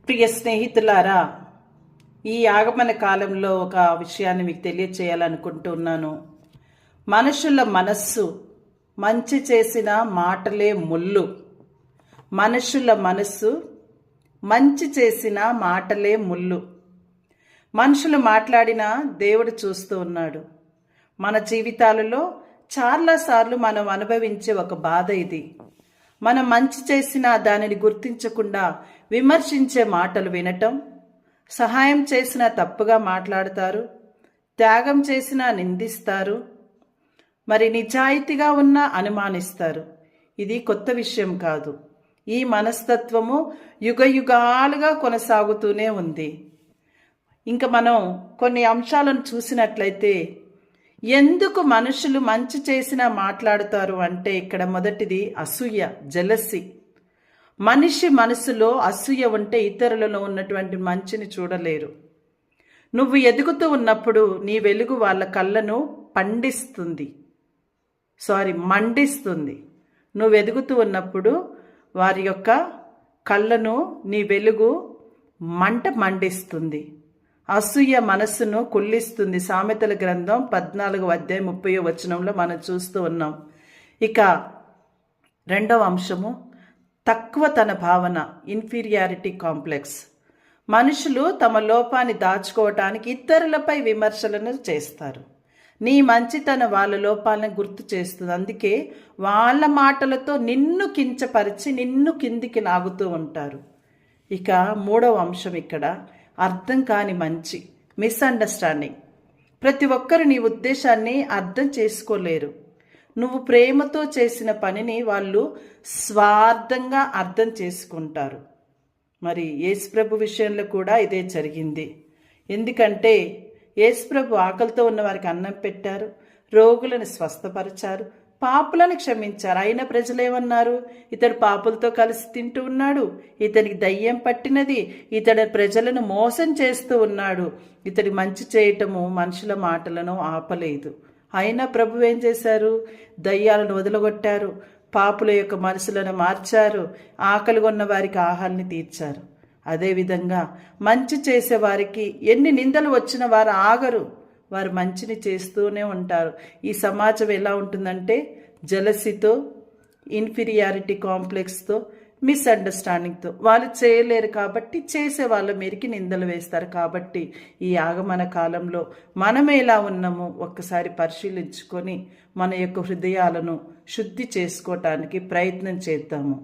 ప్రియ స్నేహితులారా, ఈ ఆగమన కాలంలో ఒక విషయాన్ని మీకు తెలియచేయాలనుకుంటున్నాను. మనుషుల మనస్సు మంచి చేసిన మాటలే ముళ్ళు. మనుషుల మనస్సు మంచి చేసిన మాటలే ముళ్ళు. మనుషులు మాట్లాడినా దేవుడు చూస్తూ ఉన్నాడు. మన జీవితాలలో చాలాసార్లు మనం అనుభవించే ఒక బాధ ఇది. మనం మంచి చేసినా దానిని గుర్తించకుండా విమర్శించే మాటలు వినటం, సహాయం చేసినా తప్పుగా మాట్లాడతారు, త్యాగం చేసినా నిందిస్తారు, మరి నిజాయితీగా ఉన్నా అనుమానిస్తారు. ఇది కొత్త విషయం కాదు. ఈ మనస్తత్వము యుగయుగాలుగా కొనసాగుతూనే ఉంది. ఇంకా మనం కొన్ని అంశాలను చూసినట్లయితే ఎందుకు మనుషులు మంచి చేసినా మాట్లాడుతారు అంటే ఇక్కడ మొదటిది అసూయ, జెలసీ. మనిషి మనసులో అసూయ ఉంటే ఇతరులలో ఉన్నటువంటి మంచిని చూడలేరు. నువ్వు ఎదుగుతూ ఉన్నప్పుడు నీ వెలుగు వాళ్ళ కళ్ళను మండిస్తుంది. నువ్వు ఎదుగుతూ ఉన్నప్పుడు వారి యొక్క కళ్ళను నీ వెలుగు మండిస్తుంది. అసూయ మనస్సును కుళ్ళిస్తుంది. సామెతల గ్రంథం 14:30 మనం చూస్తూ ఉన్నాం. ఇక రెండవ అంశము తక్కువతన భావన, ఇన్ఫీరియారిటీ కాంప్లెక్స్. మనుషులు తమ లోపాన్ని దాచుకోవటానికి ఇతరులపై విమర్శలను చేస్తారు. నీ మంచితన వాళ్ళ లోపాలను గుర్తు చేస్తుంది. అందుకే వాళ్ళ మాటలతో నిన్ను కించపరిచి నిన్ను కిందికి లాగుతూ ఉంటారు. ఇక మూడవ అంశం ఇక్కడ అర్థం కాని మంచి, మిస్అండర్స్టాండింగ్. ప్రతి ఒక్కరు నీ ఉద్దేశాన్ని అర్థం చేసుకోలేరు. నువ్వు ప్రేమతో చేసిన పనిని వాళ్ళు స్వార్థంగా అర్థం చేసుకుంటారు. మరి యేసుప్రభు విషయంలో కూడా ఇదే జరిగింది. ఎందుకంటే యేసుప్రభు ఆకలితో ఉన్న వారికి అన్నం పెట్టారు, రోగులను స్వస్థపరిచారు, పాపులను క్షమించారు. అయిన ప్రజలేమన్నారు? ఇతడు పాపులతో కలిసి తింటూ ఉన్నాడు, ఇతనికి దయ్యం పట్టినది, ఇతడు ప్రజలను మోసం చేస్తూ ఉన్నాడు. ఇతడి మంచి చేయటము మనుషుల మాటలను ఆపలేదు. అయినా ప్రభు ఏం చేశారు? దయ్యాలను వదలగొట్టారు, పాపుల యొక్క మనసులను మార్చారు, ఆకలిగా ఉన్న వారికి ఆహారాన్ని తీర్చారు. అదేవిధంగా మంచి చేసేవారికి ఎన్ని నిందలు వచ్చిన వారు ఆగరు. వారు మంచిని చేస్తూనే ఉంటారు. ఈ సమాజం ఎలా ఉంటుందంటే జెలసీతో, ఇన్ఫీరియారిటీ కాంప్లెక్స్తో, మిస్అండర్స్టాండింగ్తో. వాళ్ళు చేయలేరు కాబట్టి చేసే వాళ్ళ మీదకి నిందలు వేస్తారు. కాబట్టి ఈ ఆగమన కాలంలో మనం ఎలా ఉన్నామో ఒక్కసారి పరిశీలించుకొని మన యొక్క హృదయాలను శుద్ధి చేసుకోవటానికి ప్రయత్నం చేద్దాము.